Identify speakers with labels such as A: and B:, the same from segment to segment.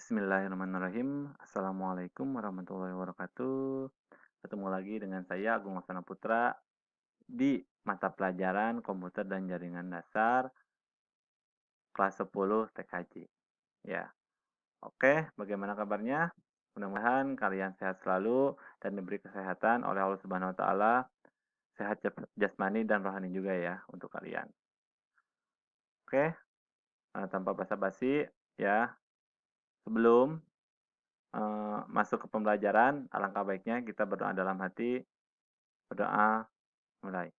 A: Bismillahirrahmanirrahim. Assalamualaikum warahmatullahi wabarakatuh. Ketemu lagi dengan saya Agung Wasana Putra di mata pelajaran Komputer dan Jaringan Dasar kelas 10 TKJ. Ya, oke, bagaimana kabarnya? Mudah-mudahan kalian sehat selalu dan diberi kesehatan oleh Allah Subhanahu wa taala, sehat jasmani dan rohani juga ya untuk kalian. Oke, tanpa basa-basi ya, sebelum masuk ke pembelajaran, alangkah baiknya kita berdoa dalam hati. Berdoa mulai.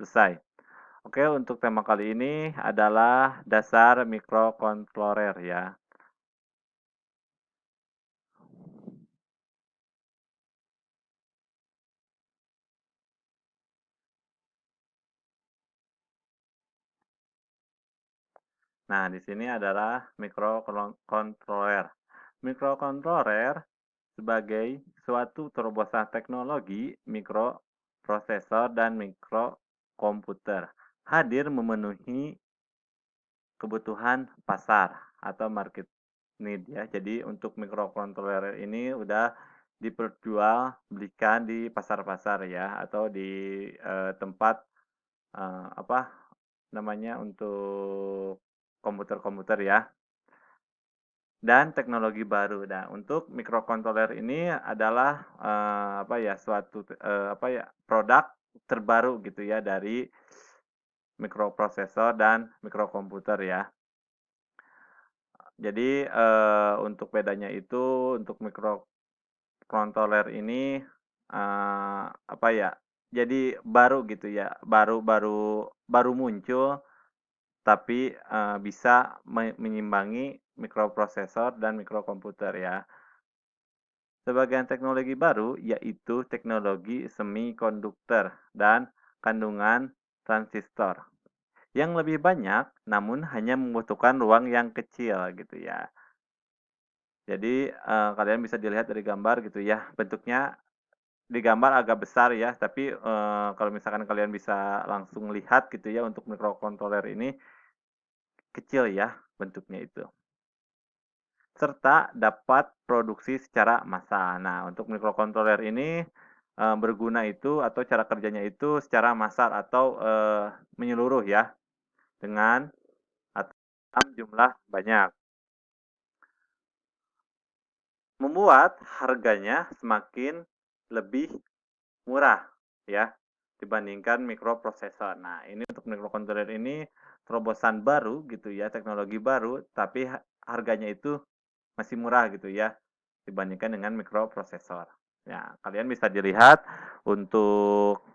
A: Selesai. Oke, untuk tema kali ini adalah dasar mikrokontroler ya. Nah, di sini adalah mikrokontroler. Mikrokontroler sebagai suatu terobosan teknologi mikroprosesor dan mikrokomputer hadir memenuhi kebutuhan pasar atau market need ya. Jadi untuk mikrokontroler ini udah diperjualbelikan di pasar-pasar ya atau di tempat apa namanya untuk komputer-komputer ya. Dan teknologi baru. Nah, untuk mikrokontroler ini adalah apa ya suatu apa ya produk terbaru gitu ya dari mikroprosesor dan mikrokomputer ya. Jadi untuk bedanya itu untuk mikrokontroler ini apa ya? Jadi baru gitu ya, baru muncul tapi bisa menyimbangi mikroprosesor dan mikrokomputer ya. Sebagian teknologi baru yaitu teknologi semikonduktor dan kandungan transistor yang lebih banyak namun hanya membutuhkan ruang yang kecil gitu ya. Jadi kalian bisa dilihat dari gambar gitu ya, bentuknya di gambar agak besar ya, tapi kalau misalkan kalian bisa langsung lihat gitu ya untuk mikrokontroler ini kecil ya bentuknya itu. Serta dapat produksi secara massal. Nah, untuk mikrokontroler ini berguna itu atau cara kerjanya itu secara massal atau menyeluruh ya dengan dalam jumlah banyak. Membuat harganya semakin lebih murah ya dibandingkan mikroprosesor. Nah, ini untuk mikrokontroler ini terobosan baru gitu ya, teknologi baru tapi harganya itu masih murah gitu ya dibandingkan dengan mikroprosesor. Ya, kalian bisa dilihat untuk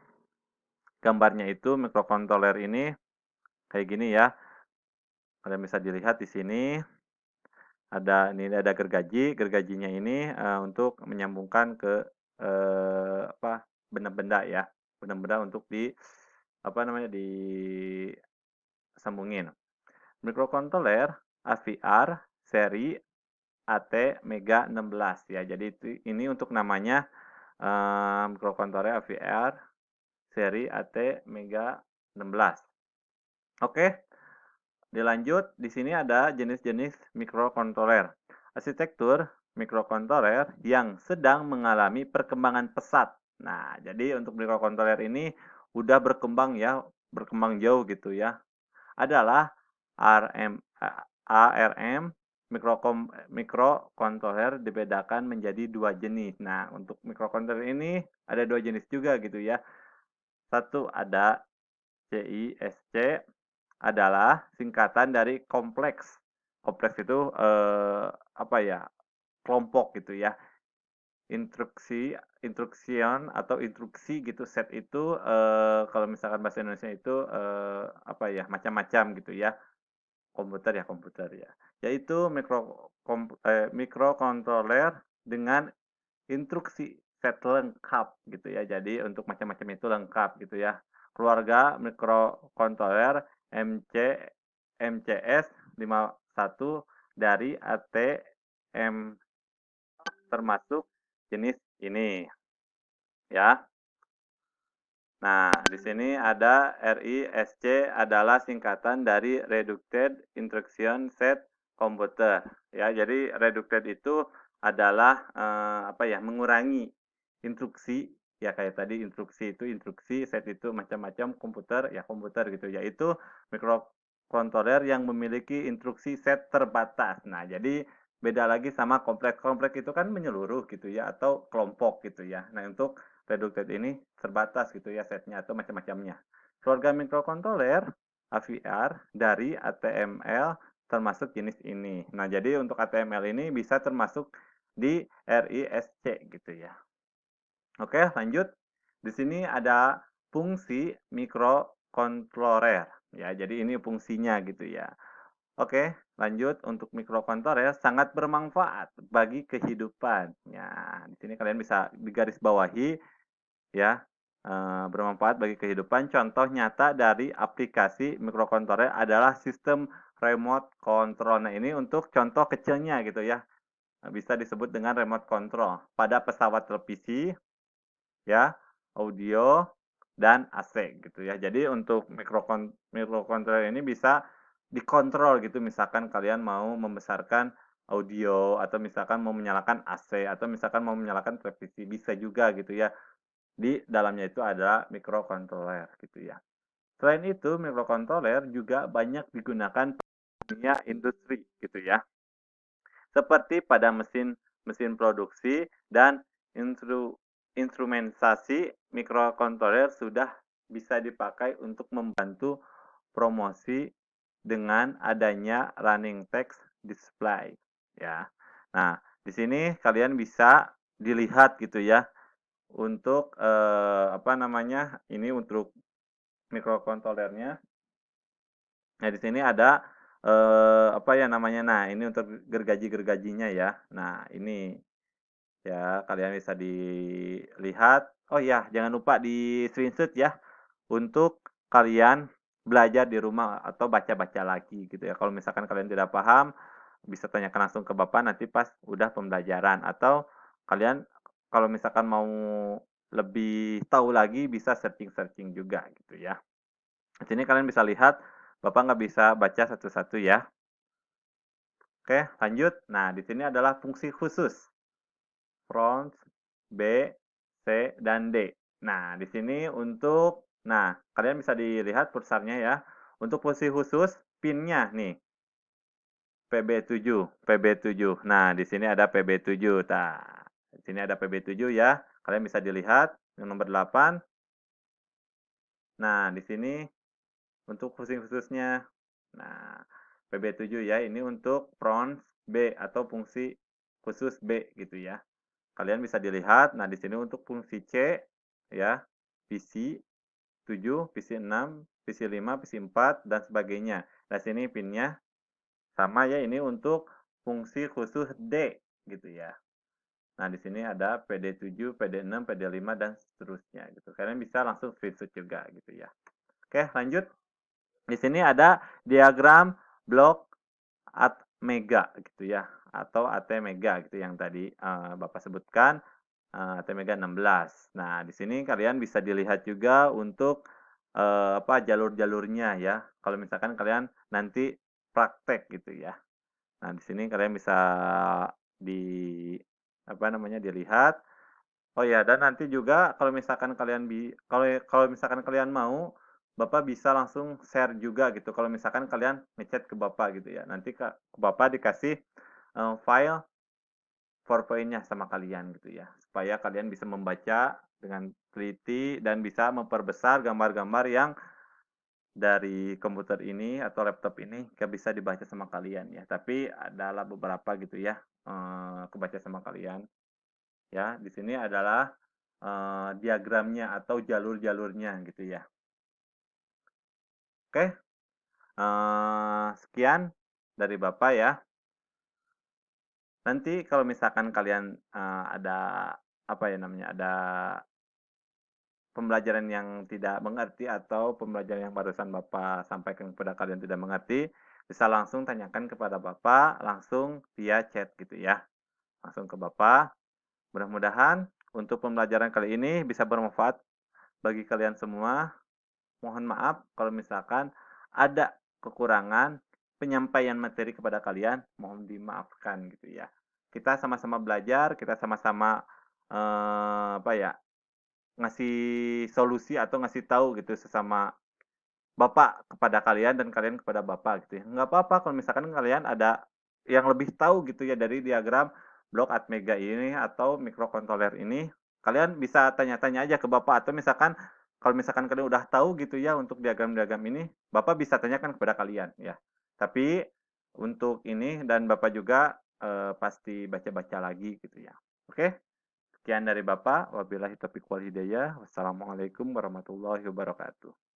A: gambarnya itu mikrokontroler ini kayak gini ya. Kalian bisa dilihat di sini ada gergajinya ini untuk menyambungkan ke apa benda-benda ya, benda-benda untuk di apa namanya disambungin. Mikrokontroler AVR seri AT Mega 16 ya. Jadi ini untuk namanya mikrokontroler AVR seri AT Mega 16. Oke, dilanjut, di sini ada jenis-jenis mikrokontroler. Arsitektur mikrokontroler yang sedang mengalami perkembangan pesat. Nah, jadi untuk mikrokontroler ini udah berkembang ya, berkembang jauh gitu ya. Adalah ARM mikrokontroler dibedakan menjadi dua jenis. Nah, untuk mikrokontroler ini ada dua jenis juga gitu ya. Satu ada CISC adalah singkatan dari kompleks. Kompleks itu apa ya? Kelompok gitu ya. Instruksi gitu set itu kalau misalkan bahasa Indonesia itu apa ya? Macam-macam gitu ya. Komputer ya. Yaitu mikrokontroler dengan instruksi set lengkap gitu ya. Jadi untuk macam-macam itu lengkap gitu ya. Keluarga mikrokontroler MCS 51 dari ATM termasuk jenis ini ya. Nah, di sini ada RISC adalah singkatan dari Reduced Instruction Set Computer. Ya, jadi reduced itu adalah apa ya, mengurangi instruksi ya kayak tadi instruksi itu instruksi, set itu macam-macam, komputer ya komputer gitu, yaitu microcontroller yang memiliki instruksi set terbatas. Nah, jadi beda lagi sama kompleks. Kompleks itu kan menyeluruh gitu ya atau kelompok gitu ya. Nah, untuk reduced ini terbatas gitu ya setnya atau macam-macamnya. Keluarga microcontroller AVR dari ATML termasuk jenis ini. Nah, jadi untuk ATML ini bisa termasuk di RISC gitu ya. Oke, lanjut. Di sini ada fungsi microcontroller ya. Jadi ini fungsinya gitu ya. Oke, lanjut untuk microcontroller sangat bermanfaat bagi kehidupan. Ya, di sini kalian bisa digaris bawahi ya, bermanfaat bagi kehidupan. Contoh nyata dari aplikasi microcontroller adalah sistem remote control. Nah, ini untuk contoh kecilnya gitu ya. Bisa disebut dengan remote control pada pesawat televisi ya, audio dan AC gitu ya. Jadi untuk microcontroller ini bisa dikontrol gitu. Misalkan kalian mau membesarkan audio atau misalkan mau menyalakan AC atau misalkan mau menyalakan televisi bisa juga gitu ya. Di dalamnya itu ada microcontroller gitu ya. Selain itu, microcontroller juga banyak digunakan di dunia industri gitu ya. Seperti pada mesin produksi dan instrumentasi, microcontroller sudah bisa dipakai untuk membantu promosi dengan adanya running text display ya. Nah, di sini kalian bisa dilihat gitu ya untuk apa namanya? Ini untuk microcontrollernya. Nah, di sini ada apa ya namanya? Nah, ini untuk gergaji-gergajinya ya. Nah, ini ya kalian bisa dilihat. Oh ya, jangan lupa di screenshot ya untuk kalian belajar di rumah atau baca-baca lagi gitu ya. Kalau misalkan kalian tidak paham, bisa tanyakan langsung ke Bapak nanti pas udah pembelajaran atau kalian kalau misalkan mau lebih tahu lagi bisa searching-searching juga gitu ya. Di sini kalian bisa lihat, Bapak nggak bisa baca satu-satu ya. Oke, lanjut. Nah, di sini adalah fungsi khusus. Front, B, C, dan D. Nah, di sini untuk, nah, kalian bisa dilihat kursornya ya. Untuk fungsi khusus, pinnya nih, PB7, PB7. Nah, di sini ada PB7. Nah, di sini ada PB7 ya. Kalian bisa dilihat yang nomor 8. Nah, di sini untuk fungsi khususnya. Nah, PB7 ya, ini untuk front B atau fungsi khusus B gitu ya. Kalian bisa dilihat, nah di sini untuk fungsi C ya, PC 7, PC 6, PC 5, PC 4 dan sebagainya. Nah, sini pinnya sama ya, ini untuk fungsi khusus D gitu ya. Nah, di sini ada PD7, PD6, PD5 dan seterusnya gitu. Kalian bisa langsung screenshot juga gitu ya. Oke, lanjut. Di sini ada diagram blok at mega gitu ya atau AT mega gitu yang tadi Bapak sebutkan AT mega 16. Nah, di sini kalian bisa dilihat juga untuk apa jalur-jalurnya ya. Kalau misalkan kalian nanti praktek gitu ya. Nah, di sini kalian bisa di apa namanya dilihat. Oh ya, dan nanti juga kalau misalkan kalian kalau kalau misalkan kalian mau Bapak bisa langsung share juga gitu. Kalau misalkan kalian ngechat ke Bapak gitu ya. Nanti ke Bapak dikasih file PowerPoint-nya sama kalian gitu ya. Supaya kalian bisa membaca dengan teliti dan bisa memperbesar gambar-gambar yang dari komputer ini atau laptop ini gak bisa dibaca sama kalian ya. Tapi adalah beberapa gitu ya kebaca sama kalian. Ya, di sini adalah diagramnya atau jalur-jalurnya gitu ya. Oke, sekian dari Bapak ya. Nanti kalau misalkan kalian ada apa ya namanya, ada pembelajaran yang tidak mengerti atau pembelajaran yang barusan Bapak sampaikan kepada kalian tidak mengerti, bisa langsung tanyakan kepada Bapak langsung via chat gitu ya. Langsung ke Bapak. Mudah-mudahan untuk pembelajaran kali ini bisa bermanfaat bagi kalian semua, mohon maaf kalau misalkan ada kekurangan penyampaian materi kepada kalian, mohon dimaafkan gitu ya. Kita sama-sama belajar, kita sama-sama apa ya, ngasih solusi atau ngasih tahu gitu sesama bapak kepada kalian dan kalian kepada bapak gitu ya. Nggak apa-apa kalau misalkan kalian ada yang lebih tahu gitu ya dari diagram blok Atmega ini atau mikrokontroler ini, kalian bisa tanya-tanya aja ke bapak atau misalkan kalau misalkan kalian udah tahu gitu ya untuk diagram-diagram ini, bapak bisa tanyakan kepada kalian ya. Tapi untuk ini dan bapak juga pasti baca-baca lagi gitu ya. Oke, sekian dari bapak. Wabillahi taufiq wal hidayah. Wassalamualaikum warahmatullahi wabarakatuh.